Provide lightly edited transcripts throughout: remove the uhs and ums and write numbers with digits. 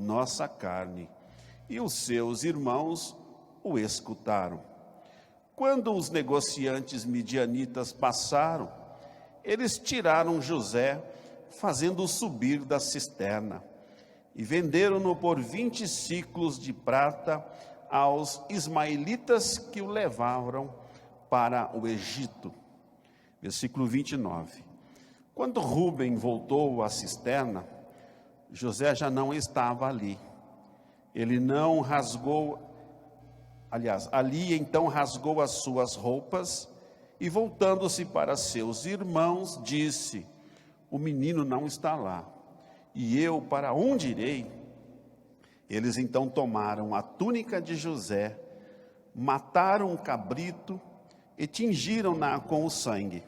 nossa carne. E os seus irmãos o escutaram. Quando os negociantes midianitas passaram, eles tiraram José, fazendo-o subir da cisterna, e venderam-no por 20 siclos de prata aos ismaelitas que o levaram para o Egito. Versículo 29. Quando Rúben voltou à cisterna, José já não estava ali. Ele não rasgou, ali então rasgou as suas roupas e, voltando-se para seus irmãos, disse: o menino não está lá, e eu para onde irei? Eles então tomaram a túnica de José, mataram um cabrito e tingiram-na com o sangue,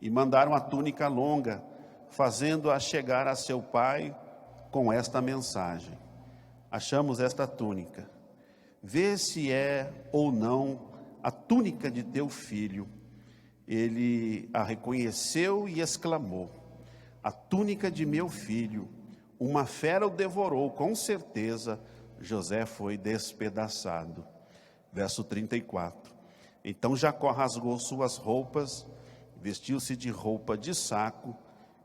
e mandaram a túnica longa, fazendo-a chegar a seu pai com esta mensagem: achamos esta túnica, vê se é ou não a túnica de teu filho. Ele a reconheceu e exclamou: a túnica de meu filho, uma fera o devorou, com certeza José foi despedaçado. Verso 34. Então Jacó rasgou suas roupas, vestiu-se de roupa de saco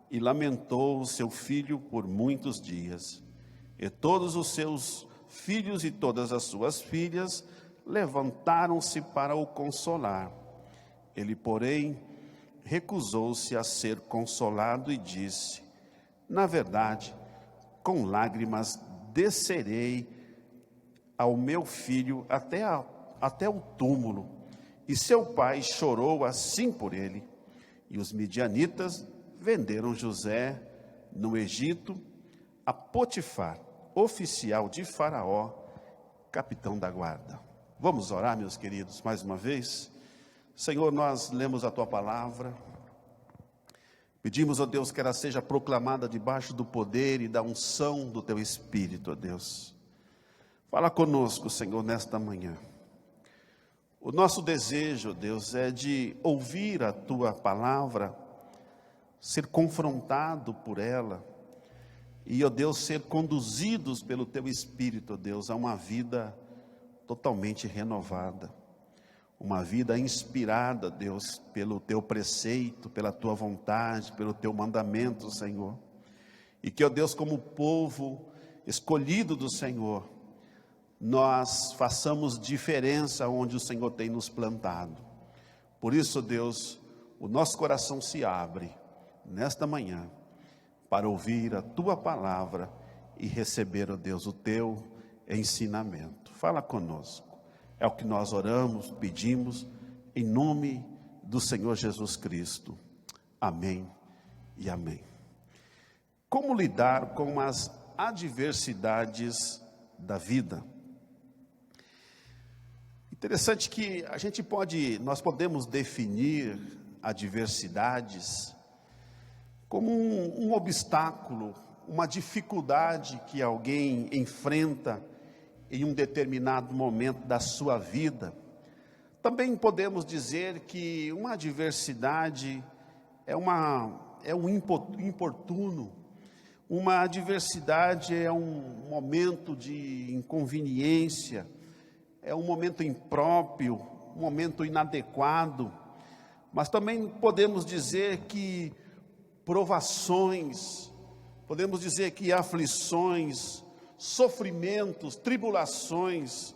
e lamentou o seu filho por muitos dias. E todos os seus filhos e todas as suas filhas levantaram-se para o consolar. Ele, porém, recusou-se a ser consolado e disse: na verdade, com lágrimas descerei ao meu filho até o túmulo. E seu pai chorou assim por ele. E os midianitas venderam José no Egito a Potifar, oficial de Faraó, capitão da guarda. Vamos orar, meus queridos, mais uma vez. Senhor, nós lemos a tua palavra, pedimos, ó Deus, que ela seja proclamada debaixo do poder e da unção do teu Espírito, ó Deus. Fala conosco, Senhor, nesta manhã. O nosso desejo, ó Deus, é de ouvir a tua palavra, ser confrontado por ela, e, ó Deus, ser conduzidos pelo teu Espírito, ó Deus, a uma vida totalmente renovada. Uma vida inspirada, Deus, pelo teu preceito, pela tua vontade, pelo teu mandamento, Senhor. E que, ó Deus, como povo escolhido do Senhor, nós façamos diferença onde o Senhor tem nos plantado. Por isso, Deus, o nosso coração se abre nesta manhã para ouvir a tua palavra e receber, ó Deus, o teu ensinamento. Fala conosco. É o que nós oramos, pedimos, em nome do Senhor Jesus Cristo. Amém e amém. Como lidar com as adversidades da vida? Interessante que nós podemos definir adversidades como um obstáculo, uma dificuldade que alguém enfrenta em um determinado momento da sua vida. Também podemos dizer que uma adversidade é um importuno, uma adversidade é um momento de inconveniência, é um momento impróprio, um momento inadequado. Mas também podemos dizer que provações, podemos dizer que aflições, sofrimentos, tribulações,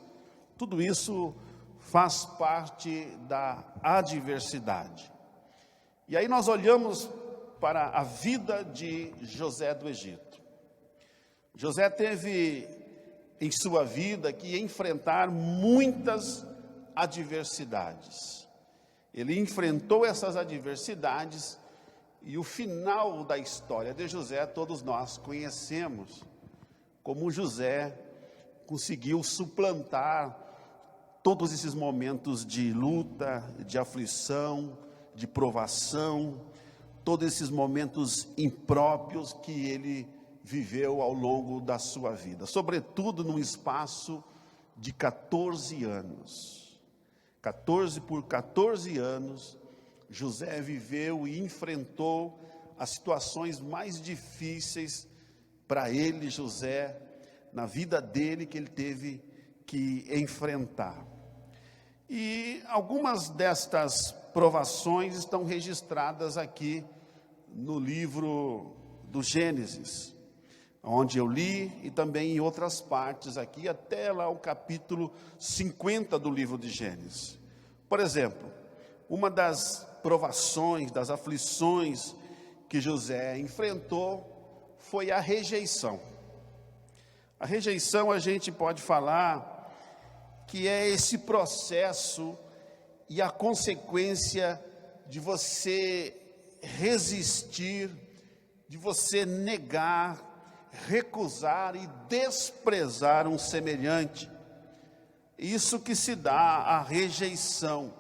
tudo isso faz parte da adversidade. E aí nós olhamos para a vida de José do Egito. José teve em sua vida que enfrentar muitas adversidades. Ele enfrentou essas adversidades e o final da história de José todos nós conhecemos. Como José conseguiu suplantar todos esses momentos de luta, de aflição, de provação, todos esses momentos impróprios que ele viveu ao longo da sua vida, sobretudo num espaço de 14 anos. 14 anos, José viveu e enfrentou as situações mais difíceis para ele, José, na vida dele que ele teve que enfrentar. E algumas destas provações estão registradas aqui no livro do Gênesis, onde eu li, e também em outras partes aqui, até lá o capítulo 50 do livro de Gênesis. Por exemplo, uma das provações, das aflições que José enfrentou foi a rejeição. A rejeição, a gente pode falar que é esse processo e a consequência de você resistir, de você negar, recusar e desprezar um semelhante. Isso que se dá a rejeição.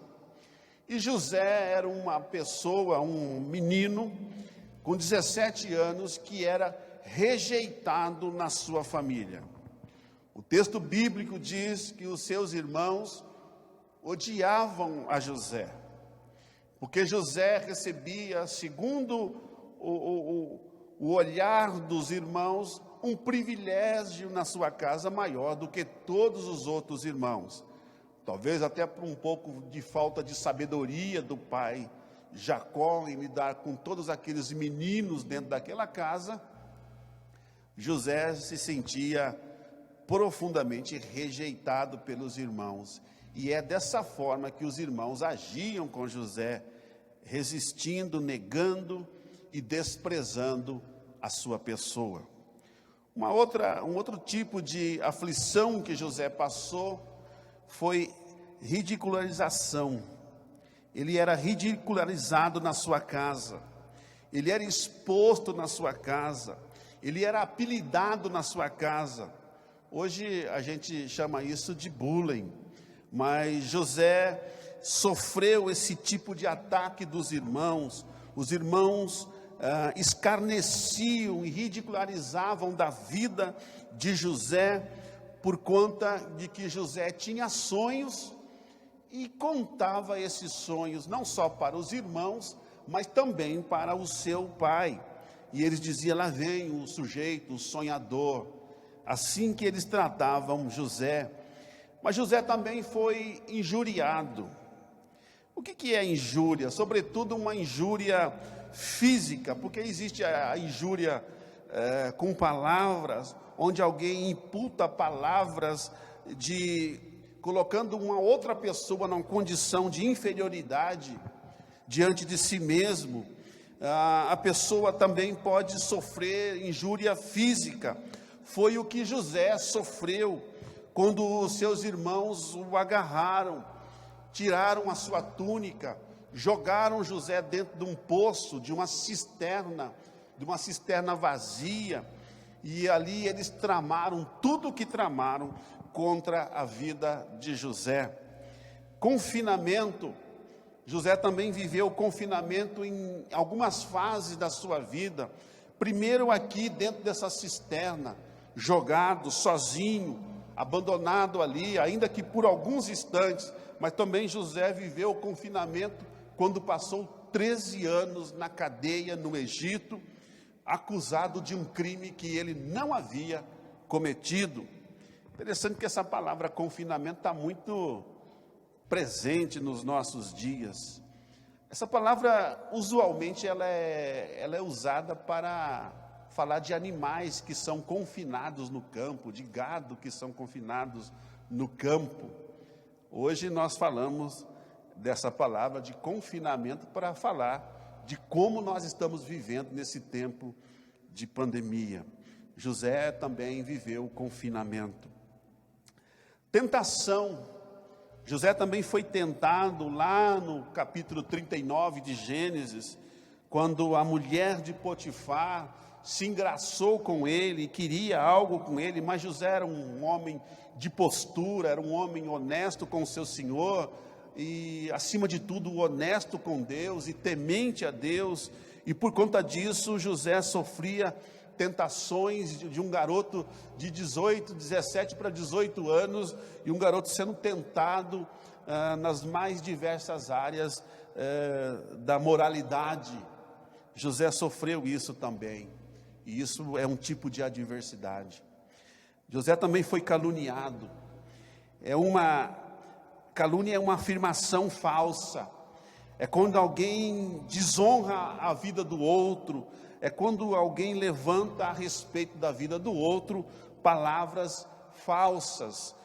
E José era uma pessoa, um menino com 17 anos que era rejeitado na sua família. O texto bíblico diz que os seus irmãos odiavam a José, porque José recebia, segundo o olhar dos irmãos, um privilégio na sua casa maior do que todos os outros irmãos. Talvez até por um pouco de falta de sabedoria do pai Jacó em lidar com todos aqueles meninos dentro daquela casa, José se sentia profundamente rejeitado pelos irmãos. E é dessa forma que os irmãos agiam com José, resistindo, negando e desprezando a sua pessoa. Um outro tipo de aflição que José passou foi ridicularização. Ele era ridicularizado na sua casa, ele era exposto na sua casa, ele era apelidado na sua casa. Hoje a gente chama isso de bullying, mas José sofreu esse tipo de ataque dos irmãos. Os irmãos escarneciam e ridicularizavam da vida de José, por conta de que José tinha sonhos e contava esses sonhos não só para os irmãos, mas também para o seu pai. E eles diziam: lá vem o sujeito, o sonhador. Assim que eles tratavam José. Mas José também foi injuriado. O que é injúria? Sobretudo uma injúria física, porque existe a injúria com palavras, onde alguém imputa palavras colocando uma outra pessoa numa condição de inferioridade diante de si mesmo. A pessoa também pode sofrer injúria física. Foi o que José sofreu quando os seus irmãos o agarraram, tiraram a sua túnica, jogaram José dentro de um poço, de uma cisterna vazia, e ali eles tramaram tudo o que tramaram contra a vida de José. Confinamento. José também viveu confinamento em algumas fases da sua vida. Primeiro aqui dentro dessa cisterna, jogado, sozinho, abandonado ali, ainda que por alguns instantes. Mas também José viveu o confinamento quando passou 13 anos na cadeia no Egito, acusado de um crime que ele não havia cometido. Interessante que essa palavra confinamento está muito presente nos nossos dias. Essa palavra, usualmente, ela é usada para falar de animais que são confinados no campo, de gado que são confinados no campo. Hoje nós falamos dessa palavra de confinamento para falar de como nós estamos vivendo nesse tempo de pandemia. José também viveu o confinamento. Tentação. José também foi tentado lá no capítulo 39 de Gênesis, quando a mulher de Potifar se engraçou com ele, queria algo com ele, mas José era um homem de postura, era um homem honesto com o seu senhor, e acima de tudo honesto com Deus e temente a Deus, e por conta disso José sofria tentações de um garoto de 17 para 18 anos, e um garoto sendo tentado nas mais diversas áreas da moralidade. José sofreu isso também, e isso é um tipo de adversidade. José também foi caluniado. Calúnia é uma afirmação falsa. É quando alguém desonra a vida do outro. É quando alguém levanta a respeito da vida do outro palavras falsas,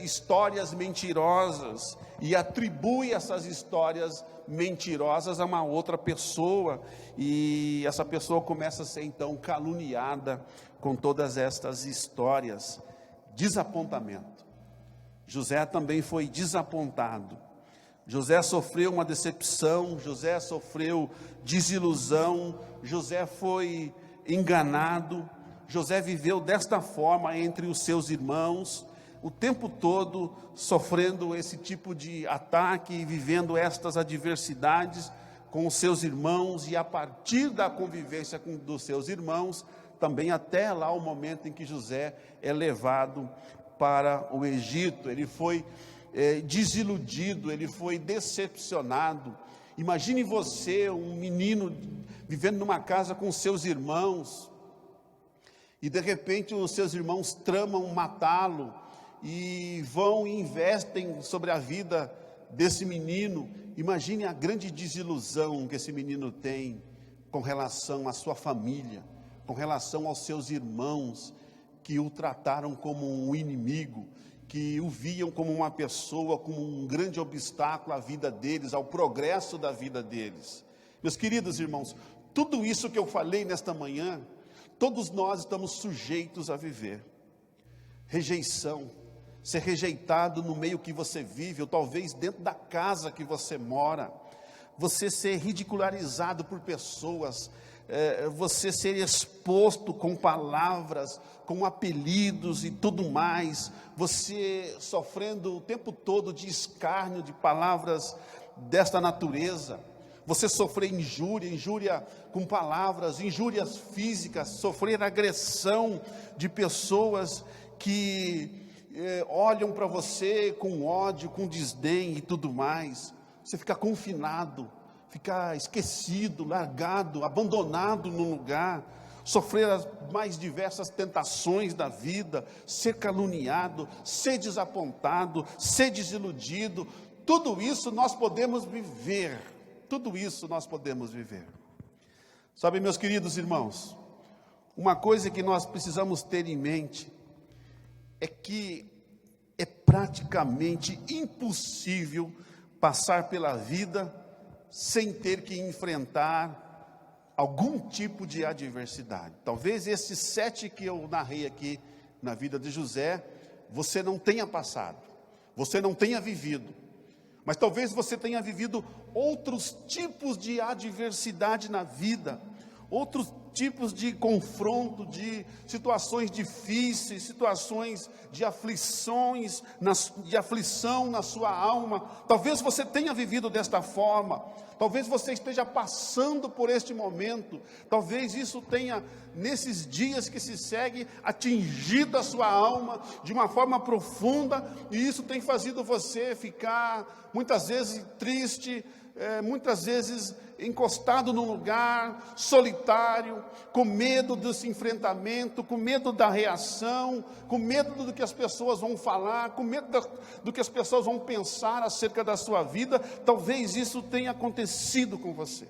histórias mentirosas, e atribui essas histórias mentirosas a uma outra pessoa, e essa pessoa começa a ser então caluniada com todas estas histórias. Desapontamento. José também foi desapontado. José sofreu uma decepção, José sofreu desilusão, José foi enganado. José viveu desta forma entre os seus irmãos, o tempo todo sofrendo esse tipo de ataque, vivendo estas adversidades com os seus irmãos, e a partir da convivência dos seus irmãos, também até lá o momento em que José é levado para o Egito. Ele foi desiludido, ele foi decepcionado. Imagine você, um menino, vivendo numa casa com seus irmãos, e de repente os seus irmãos tramam matá-lo, e vão e investem sobre a vida desse menino. Imagine a grande desilusão que esse menino tem com relação à sua família, com relação aos seus irmãos, que o trataram como um inimigo, que o viam como uma pessoa, como um grande obstáculo à vida deles, ao progresso da vida deles. Meus queridos irmãos, tudo isso que eu falei nesta manhã, todos nós estamos sujeitos a viver. Rejeição, ser rejeitado no meio que você vive, ou talvez dentro da casa que você mora, você ser ridicularizado por pessoas, você ser exposto com palavras, com apelidos e tudo mais, você sofrendo o tempo todo de escárnio, de palavras desta natureza, você sofrer injúria com palavras, injúrias físicas, sofrer agressão de pessoas que olham para você com ódio, com desdém e tudo mais. Você fica confinado, fica esquecido, largado, abandonado no lugar, sofrer as mais diversas tentações da vida, ser caluniado, ser desapontado, ser desiludido. Tudo isso nós podemos viver, tudo isso nós podemos viver. Sabe, meus queridos irmãos, uma coisa que nós precisamos ter em mente é que é praticamente impossível passar pela vida sem ter que enfrentar algum tipo de adversidade. Talvez esses 7 que eu narrei aqui na vida de José, você não tenha passado, você não tenha vivido, mas talvez você tenha vivido outros tipos de adversidade na vida, outros tipos de confronto, de situações difíceis, situações de aflições, de aflição na sua alma. Talvez você tenha vivido desta forma, talvez você esteja passando por este momento, talvez isso tenha, nesses dias que se seguem, atingido a sua alma de uma forma profunda, e isso tem fazido você ficar muitas vezes triste, muitas vezes encostado num lugar, solitário, com medo desse enfrentamento, com medo da reação, com medo do que as pessoas vão falar, com medo do que as pessoas vão pensar acerca da sua vida. Talvez isso tenha acontecido com você.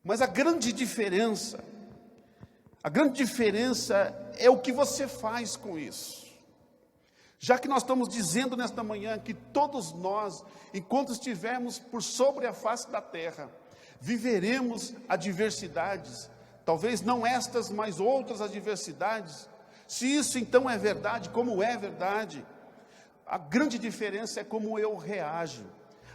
Mas a grande diferença é o que você faz com isso. Já que nós estamos dizendo nesta manhã que todos nós, enquanto estivermos por sobre a face da terra, viveremos adversidades, talvez não estas, mas outras adversidades. Se isso então é verdade, como é verdade, a grande diferença é como eu reajo,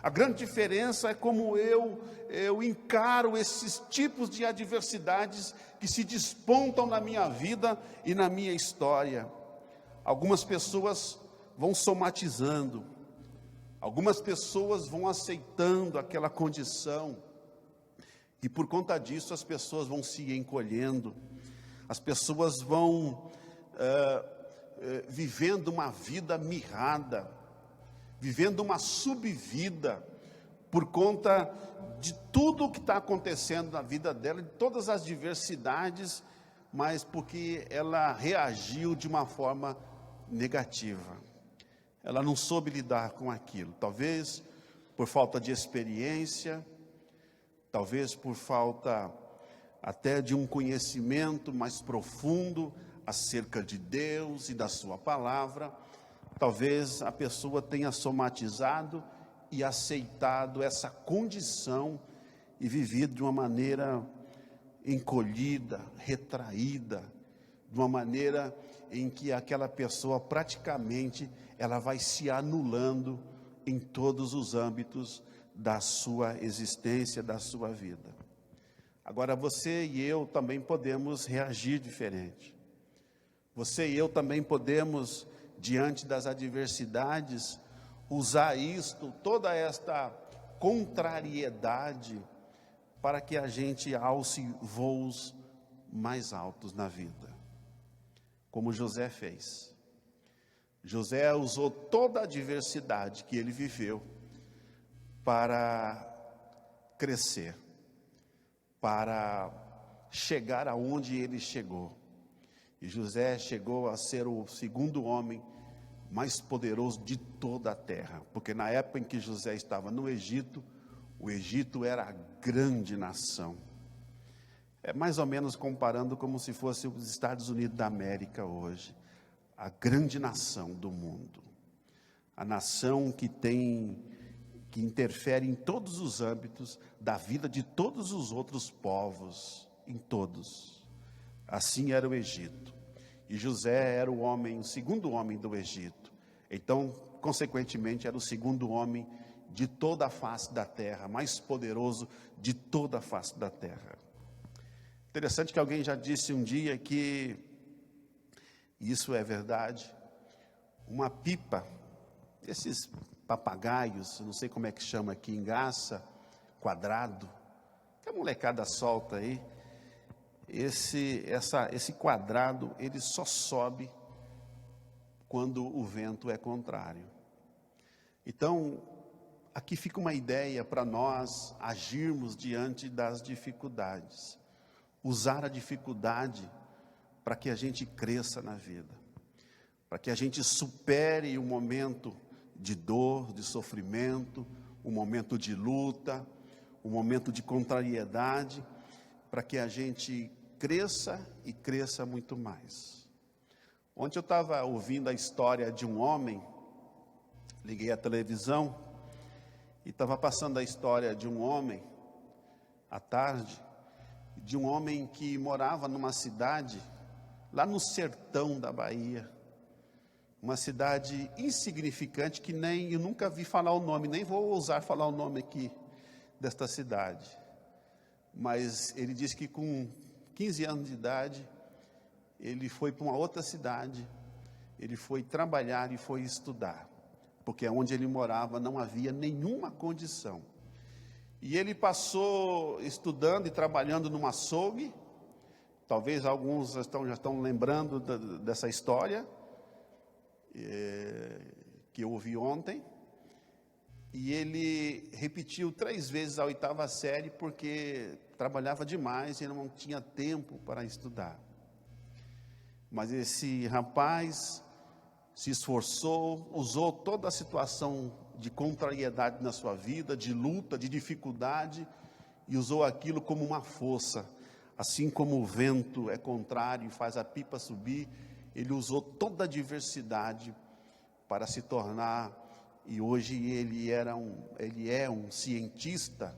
a grande diferença é como eu encaro esses tipos de adversidades que se despontam na minha vida e na minha história. Algumas pessoas vão somatizando, algumas pessoas vão aceitando aquela condição, e por conta disso as pessoas vão se encolhendo, as pessoas vão vivendo uma vida mirrada, vivendo uma subvida, por conta de tudo o que está acontecendo na vida dela, de todas as diversidades, mas porque ela reagiu de uma forma negativa. Ela não soube lidar com aquilo, talvez por falta de experiência, talvez por falta até de um conhecimento mais profundo acerca de Deus e da sua palavra. Talvez a pessoa tenha somatizado e aceitado essa condição e vivido de uma maneira encolhida, retraída, de uma maneira em que aquela pessoa praticamente ela vai se anulando em todos os âmbitos da sua existência, da sua vida. Agora você e eu também podemos reagir diferente. Você e eu também podemos, diante das adversidades, usar isto, toda esta contrariedade, para que a gente alce voos mais altos na vida, como José fez. José usou toda a adversidade que ele viveu para crescer, para chegar aonde ele chegou. E José chegou a ser o segundo homem mais poderoso de toda a terra, porque na época em que José estava no Egito, o Egito era a grande nação. É mais ou menos comparando como se fosse os Estados Unidos da América hoje, a grande nação do mundo, a nação que interfere em todos os âmbitos da vida de todos os outros povos, em todos. Assim era o Egito, e José era o segundo homem do Egito, então, consequentemente, era o segundo homem de toda a face da terra, mais poderoso de toda a face da terra. Interessante que alguém já disse um dia que, isso é verdade, uma pipa, esses papagaios, não sei como é que chama aqui, engaça, quadrado, que a molecada solta aí, esse quadrado, ele só sobe quando o vento é contrário. Então, aqui fica uma ideia para nós agirmos diante das dificuldades, usar a dificuldade para que a gente cresça na vida, para que a gente supere o momento de dor, de sofrimento, o momento de luta, o momento de contrariedade, para que a gente cresça e cresça muito mais. Ontem eu estava ouvindo a história de um homem, liguei a televisão e estava passando a história de um homem, à tarde, de um homem que morava numa cidade, lá no sertão da Bahia, uma cidade insignificante que eu nunca vi falar o nome, nem vou ousar falar o nome aqui desta cidade. Mas ele disse que com 15 anos de idade, ele foi para uma outra cidade, ele foi trabalhar e foi estudar, porque onde ele morava não havia nenhuma condição. E ele passou estudando e trabalhando num açougue, talvez alguns já estão lembrando dessa história, que eu ouvi ontem, e ele repetiu 3 vezes a 8ª série, porque trabalhava demais e não tinha tempo para estudar. Mas esse rapaz se esforçou, usou toda a situação de contrariedade na sua vida, de luta, de dificuldade, e usou aquilo como uma força. Assim como o vento é contrário e faz a pipa subir, ele usou toda a diversidade para se tornar, e hoje ele é um cientista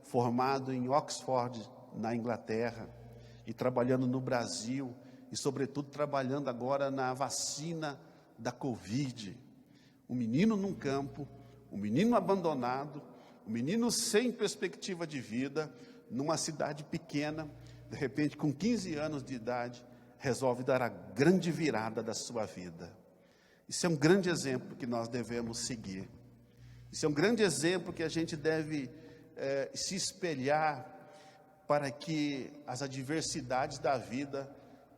formado em Oxford, na Inglaterra, e trabalhando no Brasil, e sobretudo trabalhando agora na vacina da Covid. Um menino num campo, um menino abandonado, um menino sem perspectiva de vida, numa cidade pequena, de repente com 15 anos de idade, resolve dar a grande virada da sua vida. Isso é um grande exemplo que nós devemos seguir. Isso é um grande exemplo que a gente deve se espelhar, para que as adversidades da vida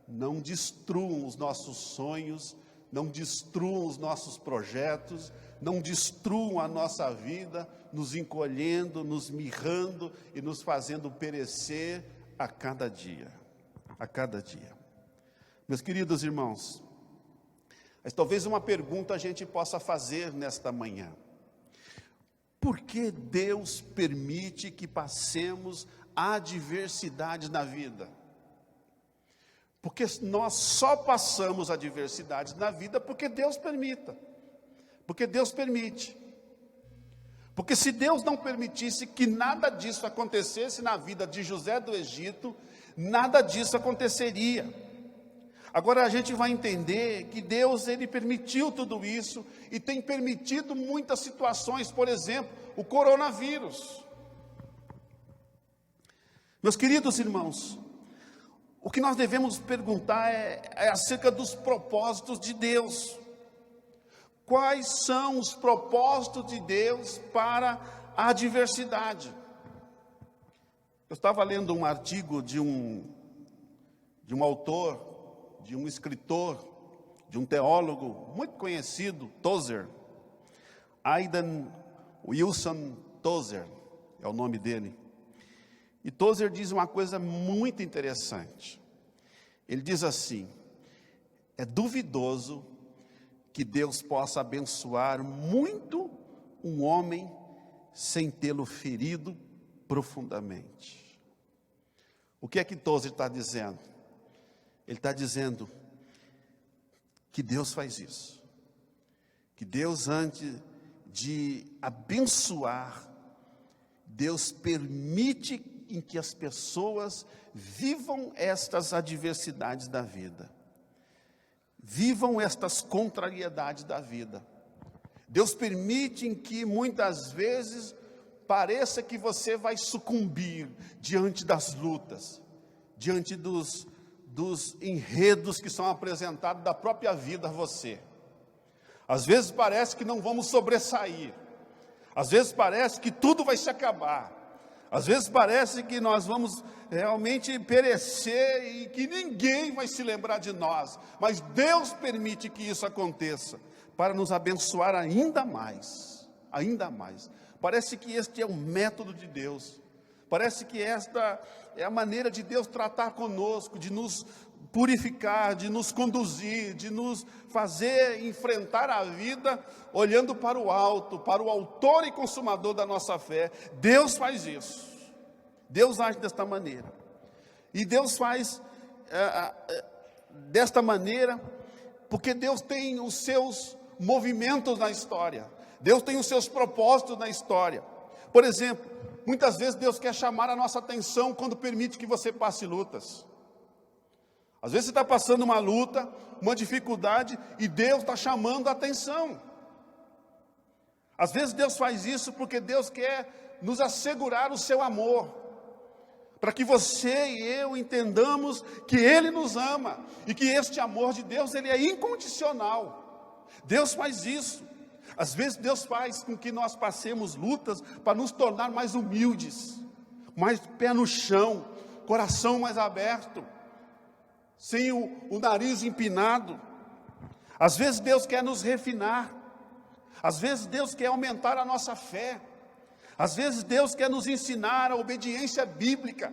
não destruam os nossos sonhos, não destruam os nossos projetos, não destruam a nossa vida, nos encolhendo, nos mirrando e nos fazendo perecer a cada dia, a cada dia. Meus queridos irmãos, mas talvez uma pergunta a gente possa fazer nesta manhã: por que Deus permite que passemos adversidades na vida? Porque nós só passamos adversidades na vida porque Deus permita, porque Deus permite. Porque se Deus não permitisse que nada disso acontecesse na vida de José do Egito, nada disso aconteceria. Agora a gente vai entender que Deus, Ele permitiu tudo isso e tem permitido muitas situações, por exemplo, o coronavírus. Meus queridos irmãos, o que nós devemos perguntar é acerca dos propósitos de Deus. Quais são os propósitos de Deus para a adversidade? Eu estava lendo um artigo de um autor, de um escritor, de um teólogo muito conhecido, Tozer. Aidan Wilson Tozer é o nome dele. E Tozer diz uma coisa muito interessante. Ele diz assim: é duvidoso que Deus possa abençoar muito um homem sem tê-lo ferido profundamente. O que é que Tozer está dizendo? Ele está dizendo que Deus faz isso. Que Deus, antes de abençoar, Deus permite em que as pessoas vivam estas adversidades da vida. Vivam estas contrariedades da vida. Deus permite em que muitas vezes pareça que você vai sucumbir diante das lutas, diante dos enredos que são apresentados da própria vida a você. Às vezes parece que não vamos sobressair. Às vezes parece que tudo vai se acabar. Às vezes parece que nós vamos realmente perecer e que ninguém vai se lembrar de nós. Mas Deus permite que isso aconteça para nos abençoar ainda mais. Ainda mais. Parece que este é o método de Deus. Parece que esta é a maneira de Deus tratar conosco, de nos purificar, de nos conduzir, de nos fazer enfrentar a vida olhando para o alto, para o autor e consumador da nossa fé. Deus faz isso. Deus age desta maneira. E Deus faz desta maneira porque Deus tem os seus movimentos na história. Deus tem os seus propósitos na história. Por exemplo, muitas vezes Deus quer chamar a nossa atenção quando permite que você passe lutas. Às vezes você está passando uma luta, uma dificuldade, e Deus está chamando a atenção. Às vezes Deus faz isso porque Deus quer nos assegurar o seu amor, para que você e eu entendamos que Ele nos ama, e que este amor de Deus, ele é incondicional. Deus faz isso. Às vezes Deus faz com que nós passemos lutas para nos tornar mais humildes, mais pé no chão, coração mais aberto, sem o nariz empinado. Às vezes Deus quer nos refinar. Às vezes Deus quer aumentar a nossa fé. Às vezes Deus quer nos ensinar a obediência bíblica.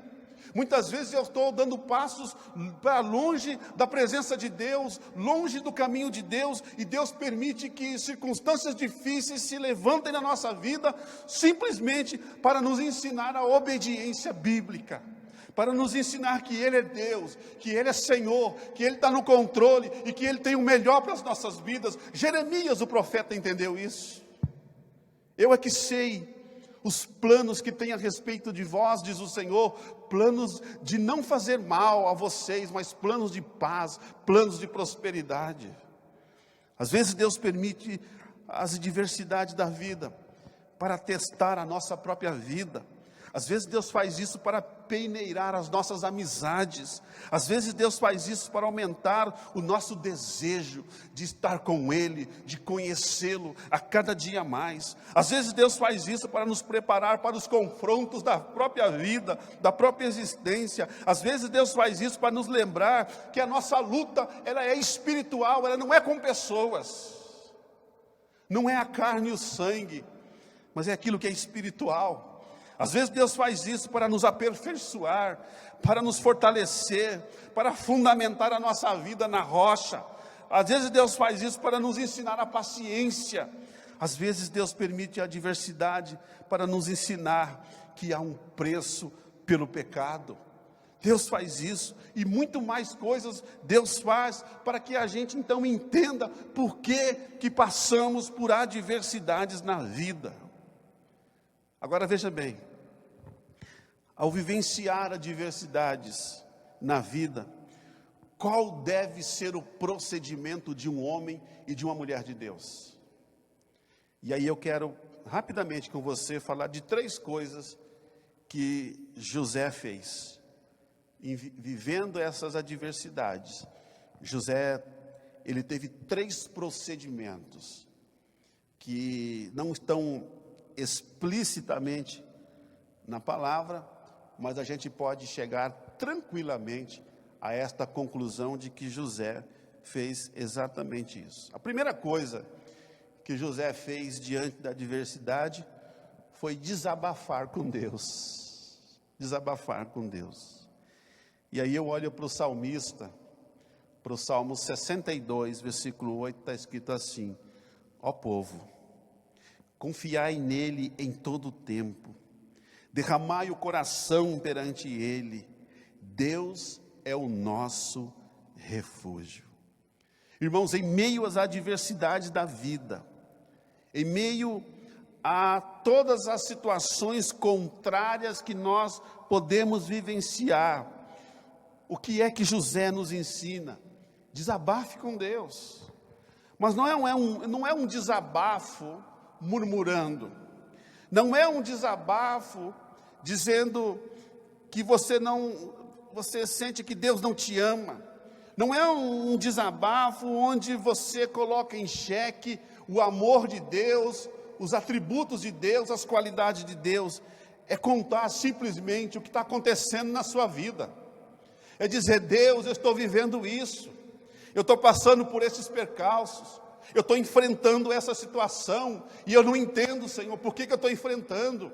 Muitas vezes eu estou dando passos para longe da presença de Deus, longe do caminho de Deus, e Deus permite que circunstâncias difíceis se levantem na nossa vida, simplesmente para nos ensinar a obediência bíblica, para nos ensinar que Ele é Deus, que Ele é Senhor, que Ele está no controle e que Ele tem o melhor para as nossas vidas. Jeremias, o profeta, entendeu isso. Eu é que sei os planos que tem a respeito de vós, diz o Senhor, planos de não fazer mal a vocês, mas planos de paz, planos de prosperidade. Às vezes Deus permite as adversidades da vida para testar a nossa própria vida. Às vezes Deus faz isso para peneirar as nossas amizades. Às vezes Deus faz isso para aumentar o nosso desejo de estar com Ele, de conhecê-lo a cada dia mais. Às vezes Deus faz isso para nos preparar para os confrontos da própria vida, da própria existência. Às vezes Deus faz isso para nos lembrar que a nossa luta, ela é espiritual, ela não é com pessoas. Não é a carne e o sangue, mas é aquilo que é espiritual. Às vezes Deus faz isso para nos aperfeiçoar, para nos fortalecer, para fundamentar a nossa vida na rocha. Às vezes Deus faz isso para nos ensinar a paciência. Às vezes Deus permite a adversidade para nos ensinar que há um preço pelo pecado. Deus faz isso e muito mais coisas Deus faz para que a gente então entenda por que passamos por adversidades na vida. Agora veja bem, ao vivenciar adversidades na vida, qual deve ser o procedimento de um homem e de uma mulher de Deus? E aí eu quero rapidamente com você falar de 3 coisas que José fez, vivendo essas adversidades. José, ele teve 3 procedimentos que não estão explicitamente na palavra, mas a gente pode chegar tranquilamente a esta conclusão de que José fez exatamente isso. A primeira coisa que José fez diante da adversidade foi desabafar com Deus. Desabafar com Deus. E aí eu olho para o salmista, para o Salmo 62, versículo 8, está escrito assim: ó povo, confiai nele em todo o tempo, derramai o coração perante ele, Deus é o nosso refúgio. Irmãos, em meio às adversidades da vida, em meio a todas as situações contrárias que nós podemos vivenciar, o que é que José nos ensina? Desabafe com Deus. Mas não é um desabafo murmurando, não é um desabafo dizendo que você sente que Deus não te ama, não é um desabafo onde você coloca em xeque o amor de Deus, os atributos de Deus, as qualidades de Deus. É contar simplesmente o que está acontecendo na sua vida, é dizer: Deus, eu estou vivendo isso, eu estou passando por esses percalços, eu estou enfrentando essa situação, e eu não entendo, Senhor, por que eu estou enfrentando.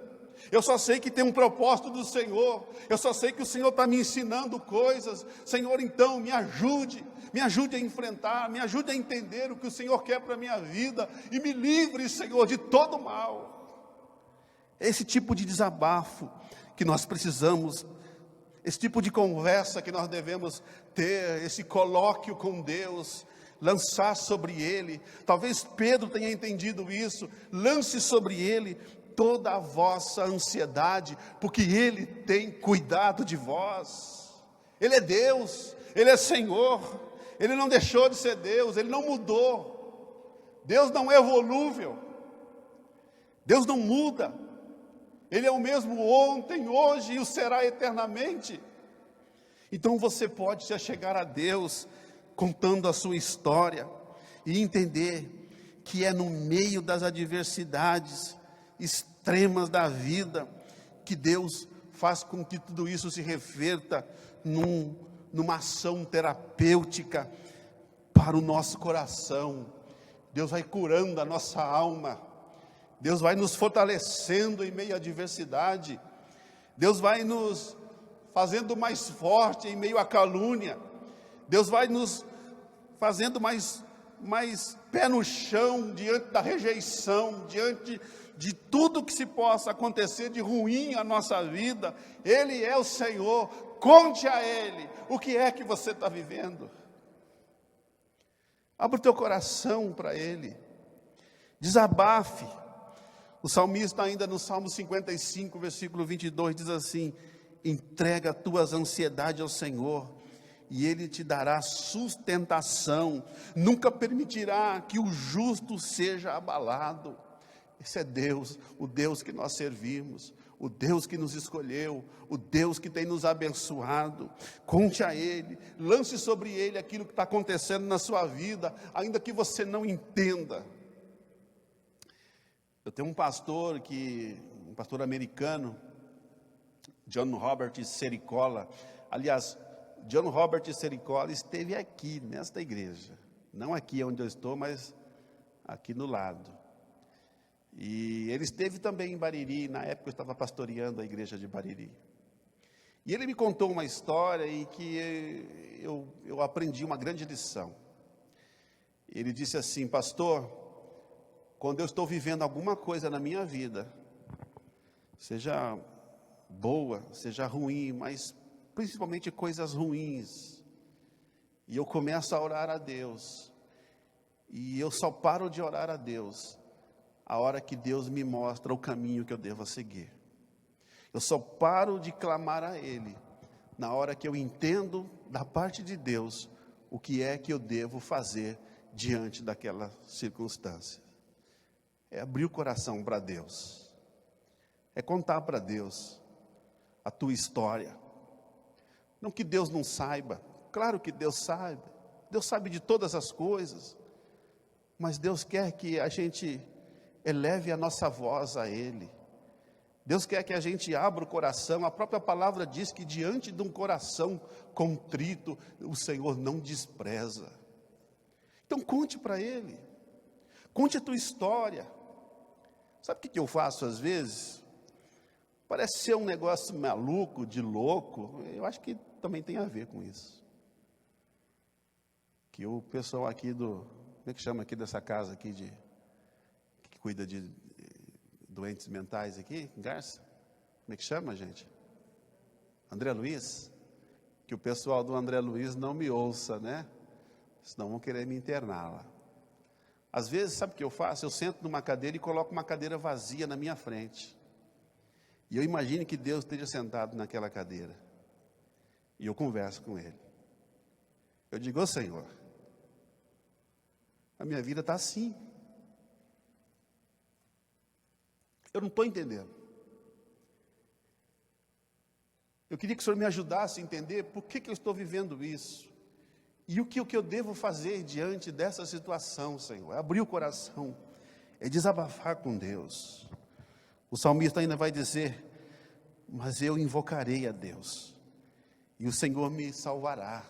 Eu só sei que tem um propósito do Senhor, eu só sei que o Senhor está me ensinando coisas. Senhor, então me ajude a enfrentar, me ajude a entender o que o Senhor quer para a minha vida, e me livre, Senhor, de todo mal. Esse tipo de desabafo que nós precisamos, esse tipo de conversa que nós devemos ter, esse colóquio com Deus, lançar sobre Ele. Talvez Pedro tenha entendido isso: lance sobre Ele toda a vossa ansiedade, porque Ele tem cuidado de vós. Ele é Deus, Ele é Senhor, Ele não deixou de ser Deus, Ele não mudou. Deus não é volúvel, Deus não muda, Ele é o mesmo ontem, hoje e o será eternamente. Então você pode se achegar a Deus contando a sua história e entender que é no meio das adversidades extremas da vida que Deus faz com que tudo isso se reverta numa ação terapêutica para o nosso coração. Deus vai curando a nossa alma, Deus vai nos fortalecendo em meio à adversidade, Deus vai nos fazendo mais forte em meio à calúnia, Deus vai nos fazendo mais pé no chão diante da rejeição, diante de tudo que se possa acontecer de ruim à nossa vida. Ele é o Senhor, conte a Ele o que é que você está vivendo. Abra o teu coração para Ele, desabafe. O salmista ainda no Salmo 55, versículo 22, diz assim: entrega as tuas ansiedades ao Senhor, e Ele te dará sustentação, nunca permitirá que o justo seja abalado. Esse é Deus, o Deus que nós servimos, o Deus que nos escolheu, o Deus que tem nos abençoado. Conte a Ele, lance sobre Ele aquilo que está acontecendo na sua vida, ainda que você não entenda. Eu tenho um pastor americano, John Robert Sericola. Aliás, John Robert Sericola esteve aqui nesta igreja, não aqui onde eu estou, mas aqui no lado. E ele esteve também em Bariri, na época eu estava pastoreando a igreja de Bariri. E ele me contou uma história e que eu aprendi uma grande lição. Ele disse assim: pastor, quando eu estou vivendo alguma coisa na minha vida, seja boa, seja ruim, mas principalmente coisas ruins, e eu começo a orar a Deus, e eu só paro de orar a Deus a hora que Deus me mostra o caminho que eu devo seguir. Eu só paro de clamar a Ele na hora que eu entendo da parte de Deus o que é que eu devo fazer diante daquela circunstância. É abrir o coração para Deus, é contar para Deus a tua história. Não que Deus não saiba, claro que Deus sabe de todas as coisas, mas Deus quer que a gente eleve a nossa voz a Ele. Deus quer que a gente abra o coração. A própria palavra diz que diante de um coração contrito, o Senhor não despreza. Então conte para Ele, conte a tua história. Sabe o que eu faço às vezes? Parece ser um negócio maluco, de louco. Eu acho que também tem a ver com isso. Que o pessoal aqui como é que chama aqui dessa casa aqui que cuida de doentes mentais aqui, Garça? Como é que chama, gente? André Luiz? Que o pessoal do André Luiz não me ouça, né? Senão vão querer me internar lá. Às vezes, sabe o que eu faço? Eu sento numa cadeira e coloco uma cadeira vazia na minha frente. E eu imagino que Deus esteja sentado naquela cadeira. E eu converso com Ele. Eu digo: ô Senhor, a minha vida está assim. Eu não estou entendendo. Eu queria que o Senhor me ajudasse a entender por que eu estou vivendo isso. E o que eu devo fazer diante dessa situação, Senhor? É abrir o coração, é desabafar com Deus. O salmista ainda vai dizer: mas eu invocarei a Deus, e o Senhor me salvará.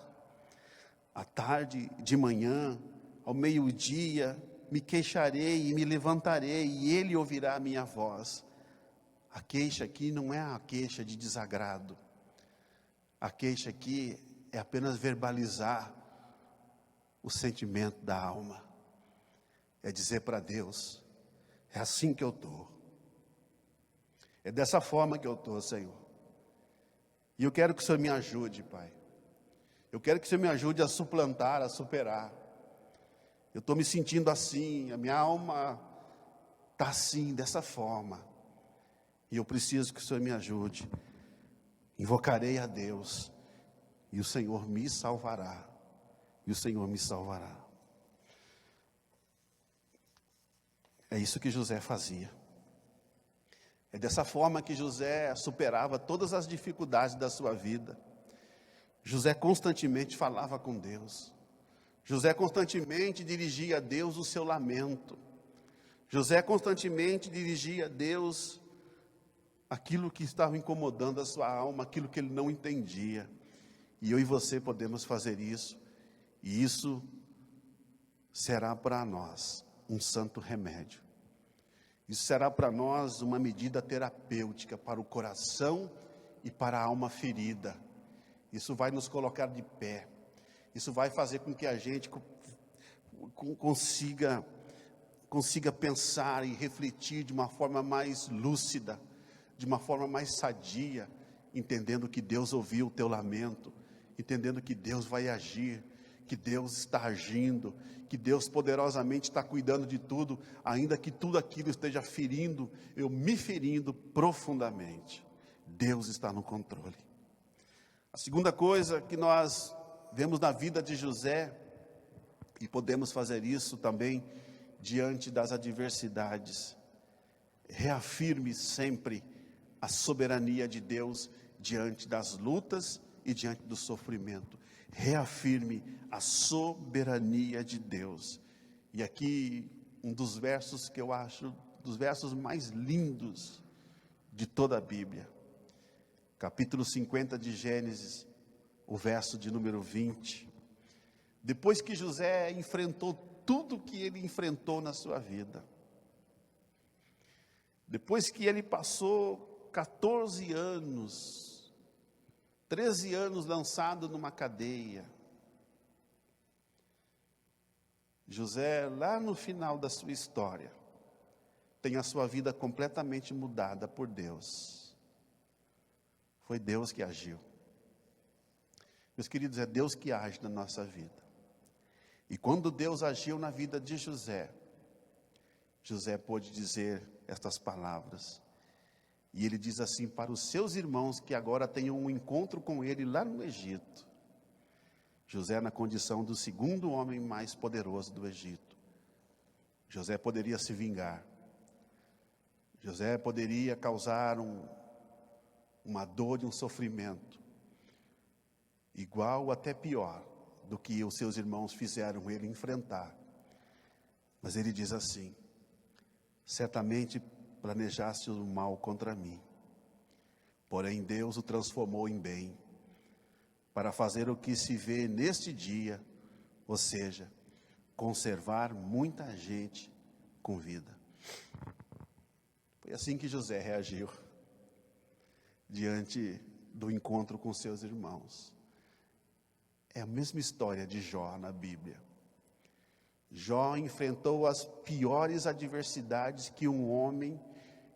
À tarde, de manhã, ao meio-dia, me queixarei e me levantarei, e Ele ouvirá a minha voz. A queixa aqui não é a queixa de desagrado. A queixa aqui é apenas verbalizar o sentimento da alma. É dizer para Deus: é assim que eu estou. É dessa forma que eu estou, Senhor. E eu quero que o Senhor me ajude, Pai. Eu quero que o Senhor me ajude a suplantar, a superar. Eu estou me sentindo assim, a minha alma está assim, dessa forma. E eu preciso que o Senhor me ajude. Invocarei a Deus, e o Senhor me salvará. E o Senhor me salvará. É isso que José fazia. É dessa forma que José superava todas as dificuldades da sua vida. José constantemente falava com Deus. José constantemente dirigia a Deus o seu lamento. José constantemente dirigia a Deus aquilo que estava incomodando a sua alma, aquilo que ele não entendia. E eu e você podemos fazer isso. E isso será para nós um santo remédio. Isso será para nós uma medida terapêutica para o coração e para a alma ferida. Isso vai nos colocar de pé. Isso vai fazer com que a gente consiga pensar e refletir de uma forma mais lúcida, de uma forma mais sadia, entendendo que Deus ouviu o teu lamento, entendendo que Deus vai agir, que Deus está agindo, que Deus poderosamente está cuidando de tudo, ainda que tudo aquilo esteja ferindo, me ferindo profundamente. Deus está no controle. A segunda coisa que nós vemos na vida de José, e podemos fazer isso também diante das adversidades: reafirme sempre a soberania de Deus diante das lutas e diante do sofrimento. Reafirme a soberania de Deus. E aqui um dos versos que eu acho dos versos mais lindos de toda a Bíblia, capítulo 50 de Gênesis, o verso de número 20. Depois que José enfrentou tudo que ele enfrentou na sua vida, Depois que ele passou 14 anos, 13 anos lançado numa cadeia, José, lá no final da sua história, tem a sua vida completamente mudada por Deus. Foi Deus que agiu. Meus queridos, é Deus que age na nossa vida. E quando Deus agiu na vida de José, José pôde dizer estas palavras. E ele diz assim para os seus irmãos que agora tenham um encontro com ele lá no Egito. José na condição do segundo homem mais poderoso do Egito. José poderia se vingar. José poderia causar uma dor e um sofrimento, igual ou até pior do que os seus irmãos fizeram ele enfrentar. Mas ele diz assim: certamente planejaste o mal contra mim, porém Deus o transformou em bem, para fazer o que se vê neste dia, ou seja, conservar muita gente com vida. Foi assim que José reagiu diante do encontro com seus irmãos. É a mesma história de Jó na Bíblia. Jó enfrentou as piores adversidades que um homem,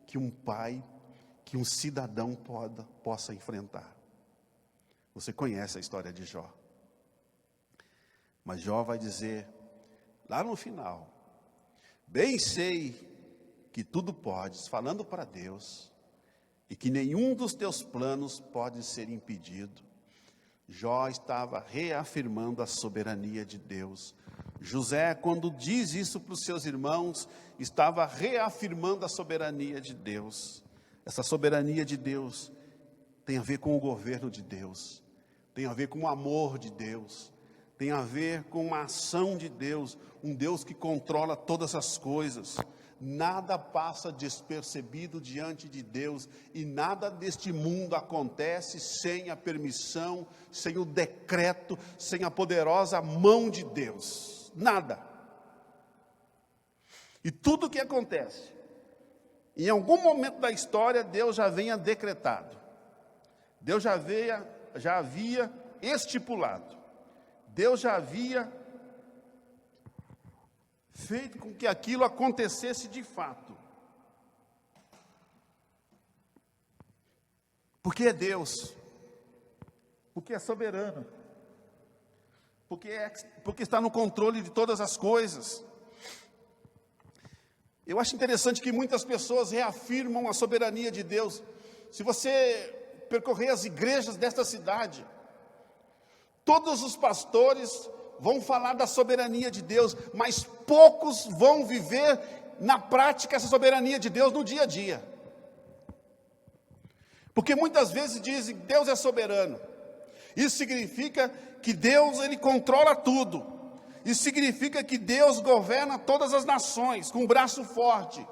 que um pai, que um cidadão possa enfrentar. Você conhece a história de Jó. Mas Jó vai dizer, lá no final: bem sei que tudo podes, falando para Deus, e que nenhum dos teus planos pode ser impedido. Jó estava reafirmando a soberania de Deus. José, quando diz isso para os seus irmãos, estava reafirmando a soberania de Deus. Essa soberania de Deus tem a ver com o governo de Deus, tem a ver com o amor de Deus, tem a ver com a ação de Deus, um Deus que controla todas as coisas. Nada passa despercebido diante de Deus, e nada deste mundo acontece sem a permissão, sem o decreto, sem a poderosa mão de Deus. Nada. E tudo que acontece, em algum momento da história, Deus já havia decretado. Deus já havia estipulado. Deus já havia feito com que aquilo acontecesse de fato. Porque é Deus, porque é soberano, porque está no controle de todas as coisas. Eu acho interessante que muitas pessoas reafirmam a soberania de Deus. Se você percorrer as igrejas desta cidade, todos os pastores vão falar da soberania de Deus, mas poucos vão viver na prática essa soberania de Deus no dia a dia. Porque muitas vezes dizem que Deus é soberano. Isso significa que Deus, ele controla tudo. Isso significa que Deus governa todas as nações com um braço forte.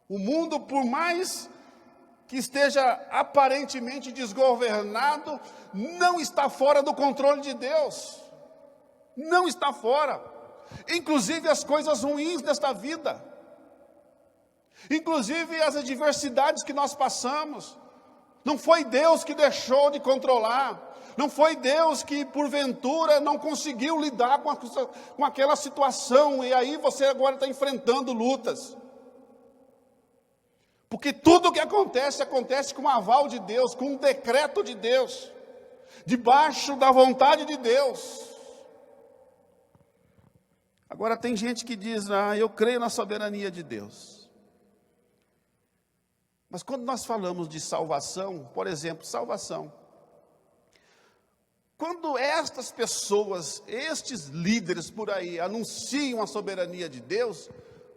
O mundo, por mais que esteja aparentemente desgovernado, não está fora do controle de Deus. Não está fora. Inclusive as coisas ruins desta vida. Inclusive as adversidades que nós passamos. Não foi Deus que deixou de controlar. Não foi Deus que, porventura, não conseguiu lidar com aquela situação. E aí você agora está enfrentando lutas. Porque tudo o que acontece, acontece com o aval de Deus, com um decreto de Deus, debaixo da vontade de Deus. Agora tem gente que diz, eu creio na soberania de Deus. Mas quando nós falamos de salvação, por exemplo, salvação. Quando estas pessoas, estes líderes por aí, anunciam a soberania de Deus,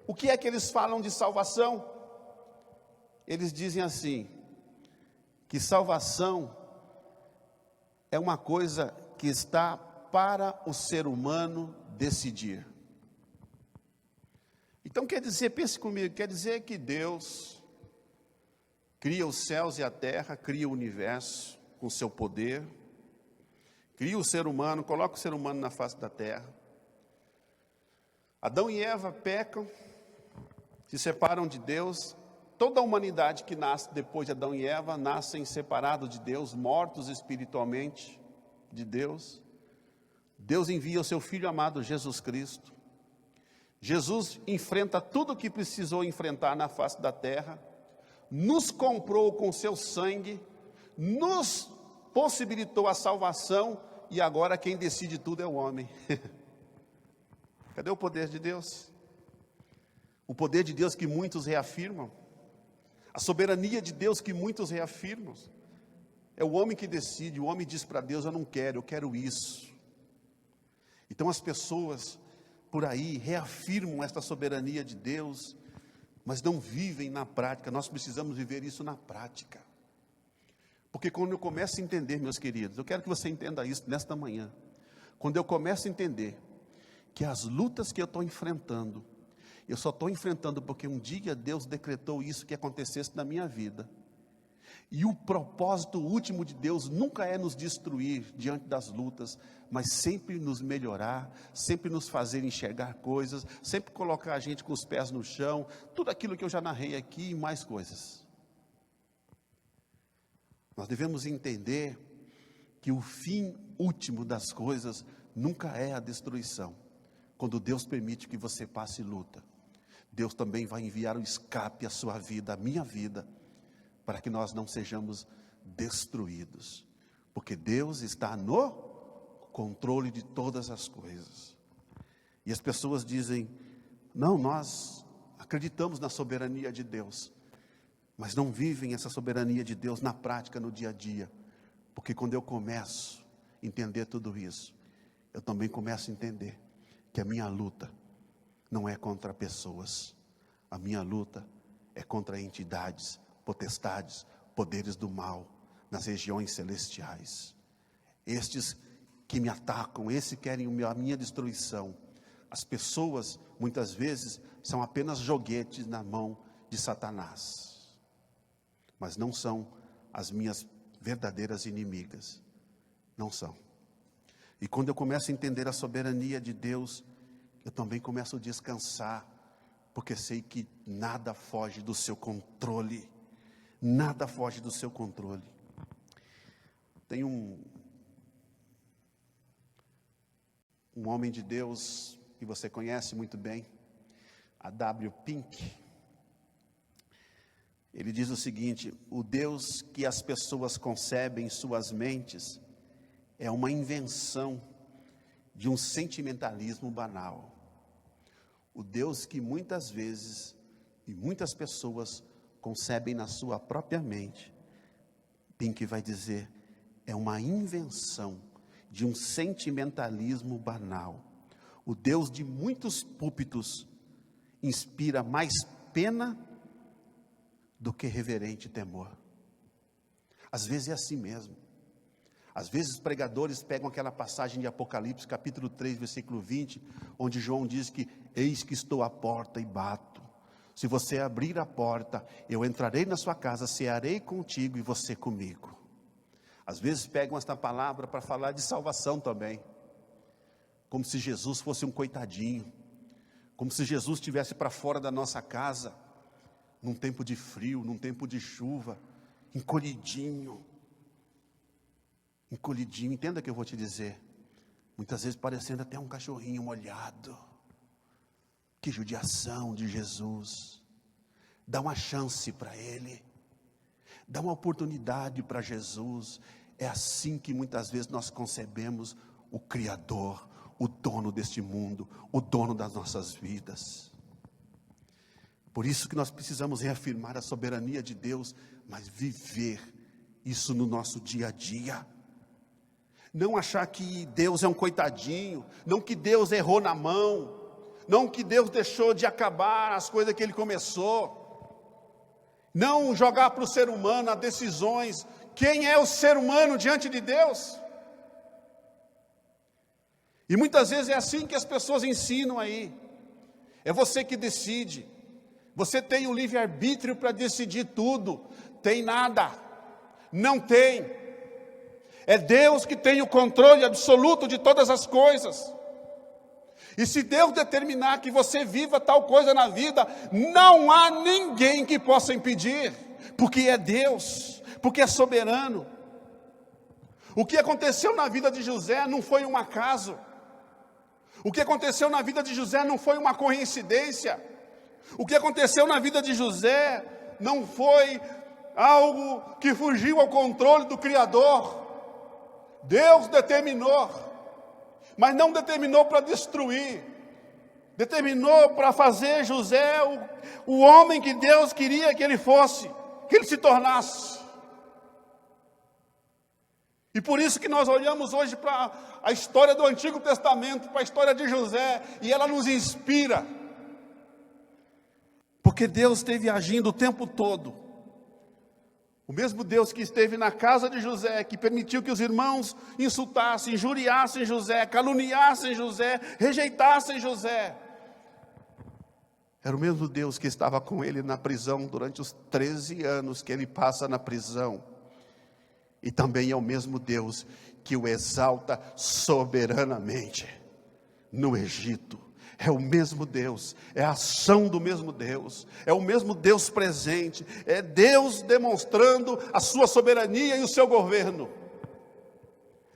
o que é que eles falam de salvação? Eles dizem assim, que salvação é uma coisa que está para o ser humano decidir. Então quer dizer, pense comigo, quer dizer que Deus cria os céus e a terra, cria o universo com seu poder, cria o ser humano, coloca o ser humano na face da terra. Adão e Eva pecam, se separam de Deus. Toda a humanidade que nasce depois de Adão e Eva, nascem separados de Deus, mortos espiritualmente de Deus. Deus envia o seu Filho amado, Jesus Cristo. Jesus enfrenta tudo o que precisou enfrentar na face da terra, nos comprou com seu sangue, nos possibilitou a salvação, e agora quem decide tudo é o homem. Cadê o poder de Deus? O poder de Deus que muitos reafirmam, a soberania de Deus que muitos reafirmam. É o homem que decide. O homem diz para Deus: eu não quero, eu quero isso. Então as pessoas por aí reafirmam esta soberania de Deus, mas não vivem na prática. Nós precisamos viver isso na prática. Porque quando eu começo a entender, meus queridos, eu quero que você entenda isso nesta manhã. Quando eu começo a entender que as lutas que eu estou enfrentando, eu só estou enfrentando porque um dia Deus decretou isso que acontecesse na minha vida. E o propósito último de Deus nunca é nos destruir diante das lutas, mas sempre nos melhorar, sempre nos fazer enxergar coisas, sempre colocar a gente com os pés no chão, tudo aquilo que eu já narrei aqui e mais coisas. Nós devemos entender que o fim último das coisas nunca é a destruição. Quando Deus permite que você passe luta, Deus também vai enviar o escape à sua vida, à minha vida, para que nós não sejamos destruídos, porque Deus está no controle de todas as coisas. E as pessoas dizem: não, nós acreditamos na soberania de Deus, mas não vivem essa soberania de Deus na prática, no dia a dia, porque quando eu começo a entender tudo isso, eu também começo a entender que a minha luta não é contra pessoas, a minha luta é contra entidades, potestades, poderes do mal, nas regiões celestiais. Estes que me atacam, esses querem a minha destruição. As pessoas, muitas vezes, são apenas joguetes na mão de Satanás, mas não são as minhas verdadeiras inimigas, não são. E quando eu começo a entender a soberania de Deus, eu também começo a descansar, porque sei que nada foge do seu controle. Nada foge do seu controle. Tem um homem de Deus que você conhece muito bem, a W. Pink. Ele diz o seguinte: o Deus que as pessoas concebem em suas mentes é uma invenção de um sentimentalismo banal. O Deus que muitas vezes e muitas pessoas concebem na sua própria mente, Pink vai dizer, é uma invenção de um sentimentalismo banal. O Deus de muitos púlpitos inspira mais pena do que reverente temor. Às vezes é assim mesmo. Às vezes os pregadores pegam aquela passagem de Apocalipse, capítulo 3, versículo 20, onde João diz que: eis que estou à porta e bato. Se você abrir a porta, eu entrarei na sua casa, cearei contigo e você comigo. Às vezes pegam esta palavra para falar de salvação também, como se Jesus fosse um coitadinho, como se Jesus estivesse para fora da nossa casa, num tempo de frio, num tempo de chuva, encolhidinho, entenda o que eu vou te dizer, muitas vezes parecendo até um cachorrinho molhado. Que judiação de Jesus. Dá uma chance para Ele, dá uma oportunidade para Jesus. É assim que muitas vezes nós concebemos o Criador, o dono deste mundo, o dono das nossas vidas. Por isso que nós precisamos reafirmar a soberania de Deus, mas viver isso no nosso dia a dia. Não achar que Deus é um coitadinho, não que Deus errou na mão, não que Deus deixou de acabar as coisas que Ele começou. Não jogar para o ser humano as decisões. Quem é o ser humano diante de Deus? E muitas vezes é assim que as pessoas ensinam aí. É você que decide. Você tem o livre-arbítrio para decidir tudo. Tem nada. Não tem. É Deus que tem o controle absoluto de todas as coisas. E se Deus determinar que você viva tal coisa na vida, não há ninguém que possa impedir, porque é Deus, porque é soberano. O que aconteceu na vida de José não foi um acaso. O que aconteceu na vida de José não foi uma coincidência. O que aconteceu na vida de José não foi algo que fugiu ao controle do Criador. Deus determinou, mas não determinou para destruir. Determinou para fazer José o homem que Deus queria que ele fosse, que ele se tornasse. E por isso que nós olhamos hoje para a história do Antigo Testamento, para a história de José, e ela nos inspira. Porque Deus esteve agindo o tempo todo. O mesmo Deus que esteve na casa de José, que permitiu que os irmãos insultassem, injuriassem José, caluniassem José, rejeitassem José. Era o mesmo Deus que estava com ele na prisão durante os 13 anos que ele passa na prisão. E também é o mesmo Deus que o exalta soberanamente no Egito. É o mesmo Deus, é a ação do mesmo Deus, é o mesmo Deus presente, é Deus demonstrando a sua soberania e o seu governo.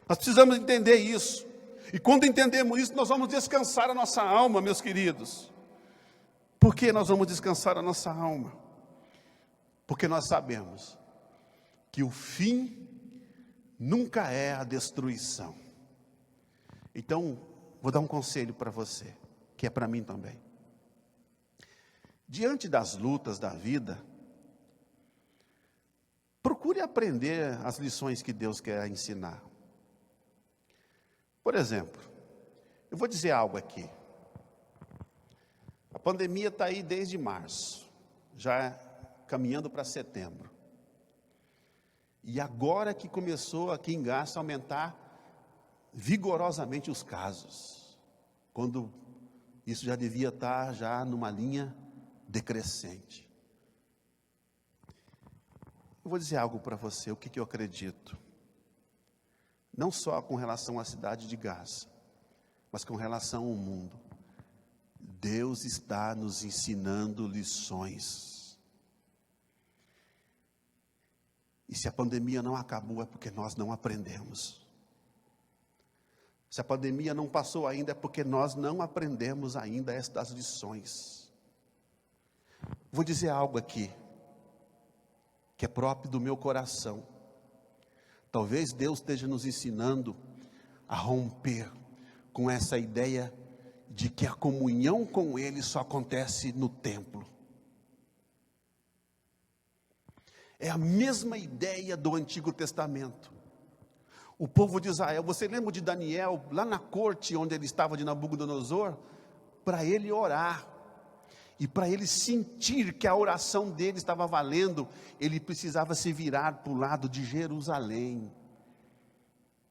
Nós precisamos entender isso. E quando entendemos isso, nós vamos descansar a nossa alma, meus queridos. Por que nós vamos descansar a nossa alma? Porque nós sabemos que o fim nunca é a destruição. Então, vou dar um conselho para você, que é para mim também. Diante das lutas da vida, procure aprender as lições que Deus quer ensinar. Por exemplo, eu vou dizer algo aqui. A pandemia está aí desde março, já caminhando para setembro. E agora que começou aqui em Garça a aumentar vigorosamente os casos, quando isso já devia estar já numa linha decrescente. Eu vou dizer algo para você, o que eu acredito. Não só com relação à cidade de Garça, mas com relação ao mundo. Deus está nos ensinando lições. E se a pandemia não acabou, é porque nós não aprendemos. Se a pandemia não passou ainda, é porque nós não aprendemos ainda estas lições. Vou dizer algo aqui, que é próprio do meu coração. Talvez Deus esteja nos ensinando a romper com essa ideia de que a comunhão com Ele só acontece no templo. É a mesma ideia do Antigo Testamento. O povo de Israel, você lembra de Daniel, lá na corte onde ele estava de Nabucodonosor? Para ele orar, e para ele sentir que a oração dele estava valendo, ele precisava se virar para o lado de Jerusalém,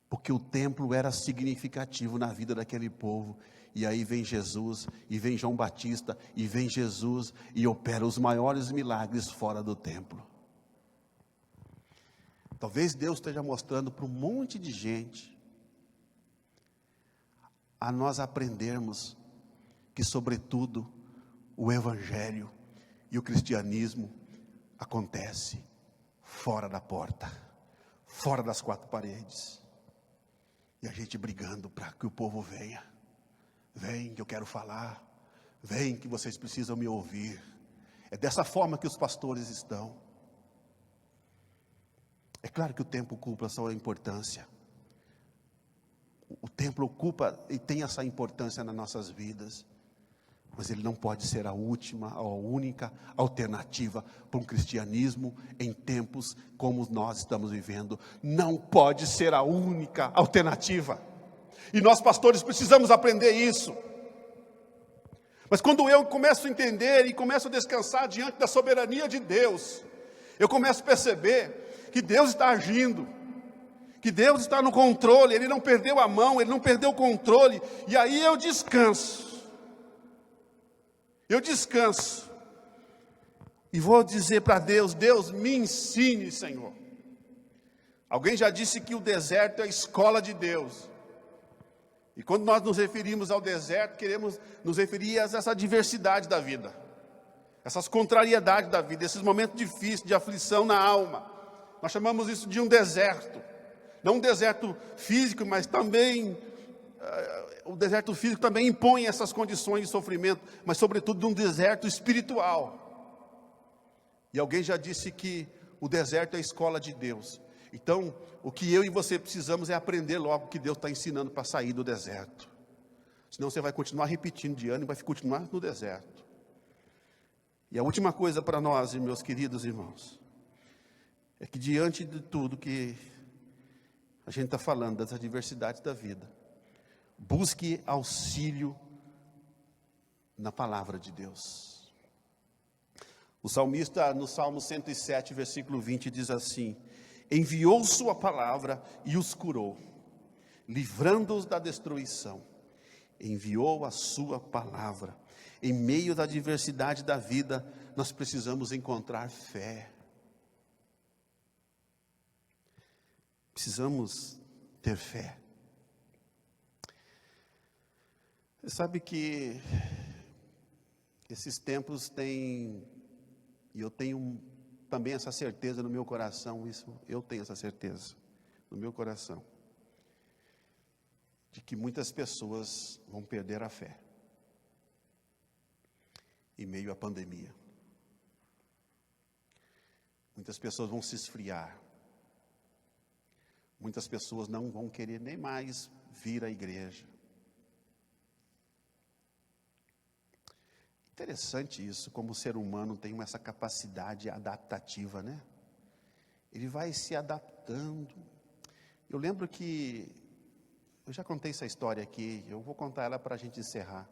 porque o templo era significativo na vida daquele povo. E aí vem Jesus, e vem João Batista, e vem Jesus, e opera os maiores milagres fora do templo. Talvez Deus esteja mostrando para um monte de gente, a nós aprendermos que, sobretudo, o Evangelho e o cristianismo acontece fora da porta, fora das quatro paredes, e a gente brigando para que o povo venha. Vem que eu quero falar, vem que vocês precisam me ouvir. É dessa forma que os pastores estão. É claro que o templo ocupa a sua importância. O templo ocupa e tem essa importância nas nossas vidas. Mas ele não pode ser a última ou a única alternativa para um cristianismo em tempos como nós estamos vivendo. Não pode ser a única alternativa. E nós pastores precisamos aprender isso. Mas quando eu começo a entender e começo a descansar diante da soberania de Deus, eu começo a perceber que Deus está agindo, que Deus está no controle, Ele não perdeu a mão, Ele não perdeu o controle, e aí eu descanso, e vou dizer para Deus: Deus, me ensine, Senhor. Alguém já disse que o deserto é a escola de Deus, E quando nós nos referimos ao deserto, queremos nos referir a essa diversidade da vida, essas contrariedades da vida, esses momentos difíceis de aflição na alma. Nós chamamos isso de um deserto. Não um deserto físico, mas também o deserto físico também impõe essas condições de sofrimento, mas sobretudo de um deserto espiritual. E alguém já disse que o deserto é a escola de Deus. Então, o que eu e você precisamos é aprender logo o que Deus está ensinando para sair do deserto. Senão você vai continuar repetindo de ano e vai continuar no deserto. E a última coisa para nós, meus queridos irmãos, é que diante de tudo que a gente está falando, das adversidades da vida, busque auxílio na palavra de Deus. O salmista, no Salmo 107, versículo 20, diz assim: enviou sua palavra e os curou, livrando-os da destruição. Enviou a sua palavra. Em meio da adversidade da vida, nós precisamos encontrar fé. Precisamos ter fé. Você sabe que esses tempos têm, e eu tenho também essa certeza no meu coração, eu tenho essa certeza no meu coração, de que muitas pessoas vão perder a fé em meio à pandemia. Muitas pessoas vão se esfriar. Muitas pessoas não vão querer nem mais vir à igreja. Interessante isso, como o ser humano tem essa capacidade adaptativa, né? Ele vai se adaptando. Eu lembro que, eu já contei essa história aqui, eu vou contar ela para a gente encerrar.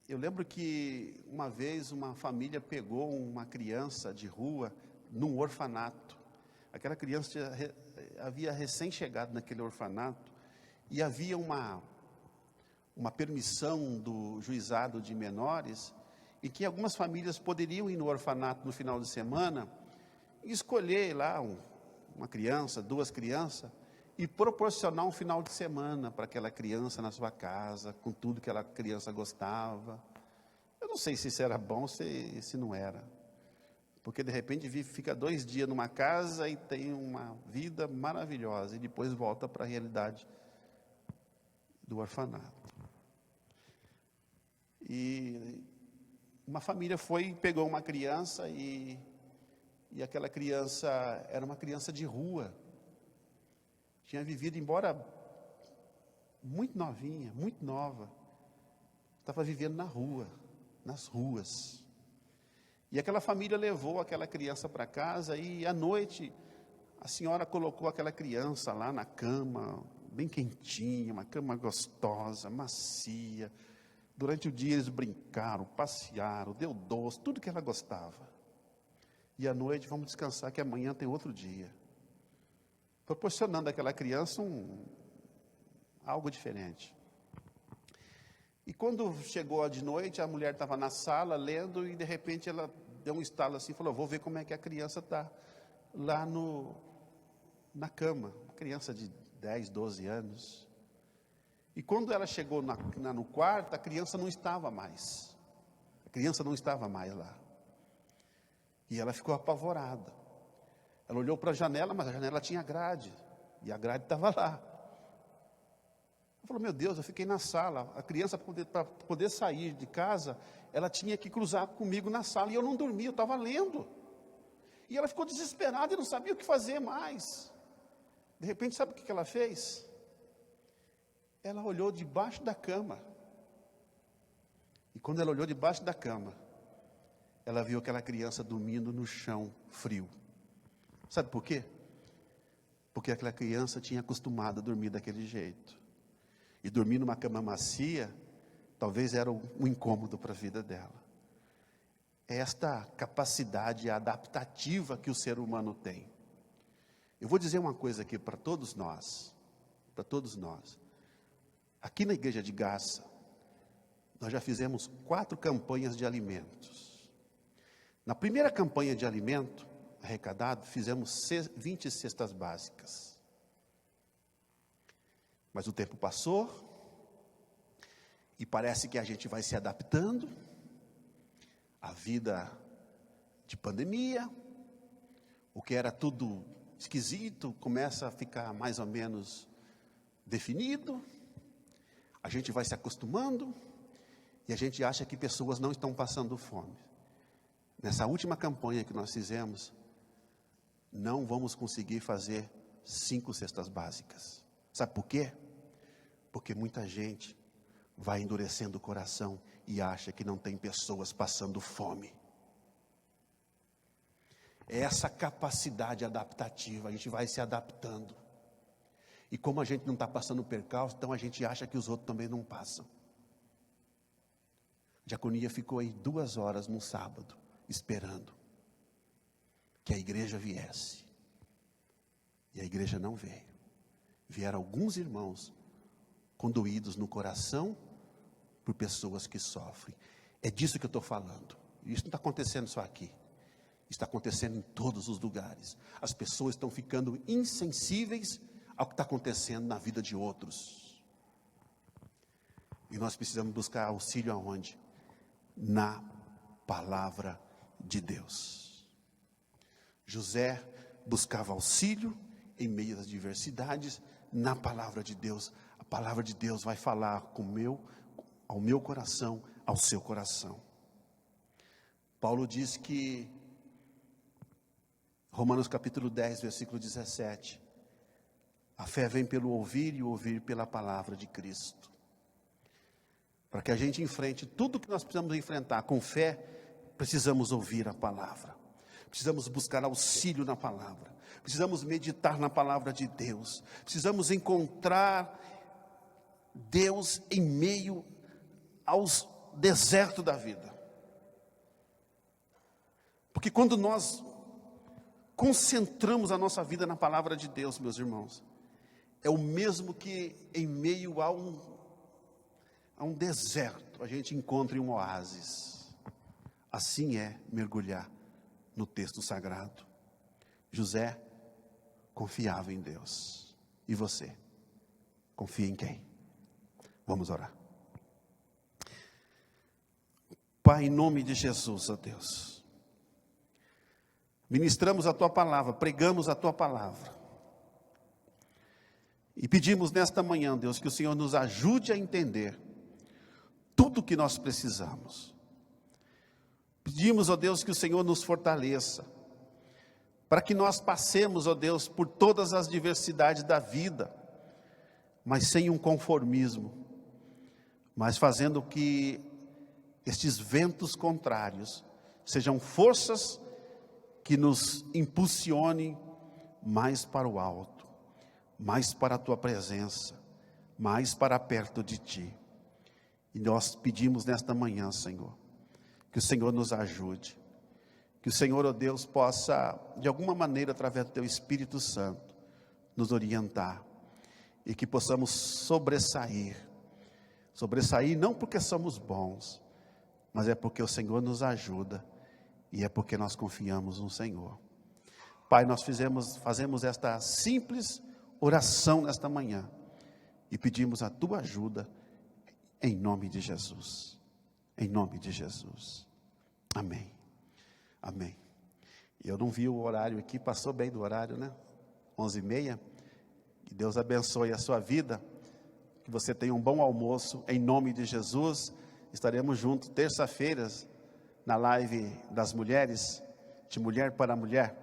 Eu lembro que uma vez uma família pegou uma criança de rua num orfanato. Aquela criança havia recém-chegado naquele orfanato e havia uma permissão do juizado de menores, e que algumas famílias poderiam ir no orfanato no final de semana e escolher lá uma criança, duas crianças, e proporcionar um final de semana para aquela criança na sua casa, com tudo que aquela criança gostava. Eu não sei se isso era bom ou se não era, porque de repente fica 2 dias numa casa e tem uma vida maravilhosa, e depois volta para a realidade do orfanato. E uma família foi e pegou uma criança, e aquela criança era uma criança de rua. Tinha vivido, embora muito novinha, muito nova, estava vivendo na rua, nas ruas. E aquela família levou aquela criança para casa, e à noite a senhora colocou aquela criança lá na cama, bem quentinha, uma cama gostosa, macia. Durante o dia eles brincaram, passearam, deu doce, tudo que ela gostava. E à noite, vamos descansar que amanhã tem outro dia. Proporcionando àquela criança algo diferente. E quando chegou de noite, a mulher estava na sala lendo, e de repente ela deu um estalo assim, falou: vou ver como é que a criança está lá na cama. Uma criança de 10, 12 anos. E quando ela chegou no quarto, a criança não estava mais. A criança não estava mais lá. E ela ficou apavorada. Ela olhou para a janela, mas a janela tinha grade. E a grade estava lá. Ela falou: meu Deus, eu fiquei na sala. A criança, para poder sair de casa, ela tinha que cruzar comigo na sala. E eu não dormi, eu estava lendo. E ela ficou desesperada e não sabia o que fazer mais. De repente, sabe o que ela fez? Ela olhou debaixo da cama. E quando ela olhou debaixo da cama, ela viu aquela criança dormindo no chão frio. Sabe por quê? Porque aquela criança tinha acostumado a dormir daquele jeito. E dormir numa cama macia, talvez era um incômodo para a vida dela. É esta capacidade adaptativa que o ser humano tem. Eu vou dizer uma coisa aqui para todos nós. Para todos nós. Aqui na igreja de Garça, nós já fizemos 4 campanhas de alimentos. Na primeira campanha de alimento arrecadado, fizemos 20 cestas básicas. Mas o tempo passou, e parece que a gente vai se adaptando à vida de pandemia. O que era tudo esquisito começa a ficar mais ou menos definido. A gente vai se acostumando e a gente acha que pessoas não estão passando fome. Nessa última campanha que nós fizemos, não vamos conseguir fazer 5 cestas básicas. Sabe por quê? Porque muita gente vai endurecendo o coração e acha que não tem pessoas passando fome. É essa capacidade adaptativa, a gente vai se adaptando. E como a gente não está passando percalço, então a gente acha que os outros também não passam. A diaconia ficou aí 2 horas num sábado, esperando que a igreja viesse. E a igreja não veio. Vieram alguns irmãos condoídos no coração por pessoas que sofrem. É disso que eu estou falando. Isso não está acontecendo só aqui. Está acontecendo em todos os lugares. As pessoas estão ficando insensíveis ao que está acontecendo na vida de outros. E nós precisamos buscar auxílio aonde? Na palavra de Deus. José buscava auxílio em meio às adversidades na palavra de Deus. A palavra de Deus vai falar ao meu coração, ao seu coração. Paulo diz que, Romanos capítulo 10, versículo 17, a fé vem pelo ouvir e ouvir pela palavra de Cristo. Para que a gente enfrente tudo que nós precisamos enfrentar com fé, precisamos ouvir a palavra. Precisamos buscar auxílio na palavra. Precisamos meditar na palavra de Deus. Precisamos encontrar Deus em meio aos desertos da vida. Porque quando nós concentramos a nossa vida na palavra de Deus, meus irmãos, é o mesmo que em meio a um deserto a gente encontre um oásis. Assim é mergulhar no texto sagrado. José confiava em Deus. E você? Confia em quem? Vamos orar. Pai, em nome de Jesus, ó Deus, ministramos a Tua palavra, pregamos a Tua palavra. E pedimos nesta manhã, Deus, que o Senhor nos ajude a entender tudo o que nós precisamos. Pedimos, ó Deus, que o Senhor nos fortaleça, para que nós passemos, ó Deus, por todas as diversidades da vida, mas sem um conformismo, mas fazendo que estes ventos contrários sejam forças que nos impulsionem mais para o alto, mais para a Tua presença, mais para perto de Ti. E nós pedimos nesta manhã, Senhor, que o Senhor nos ajude, que o Senhor, ó Deus, possa, de alguma maneira, através do Teu Espírito Santo, nos orientar, e que possamos sobressair não porque somos bons, mas é porque o Senhor nos ajuda, e é porque nós confiamos no Senhor. Pai, nós fazemos esta simples oração nesta manhã, e pedimos a Tua ajuda, em nome de Jesus, em nome de Jesus, amém, amém. E eu não vi o horário aqui, passou bem do horário, né? 11h30, que Deus abençoe a sua vida, que você tenha um bom almoço, em nome de Jesus. Estaremos juntos terça-feiras, na live das mulheres, de mulher para mulher.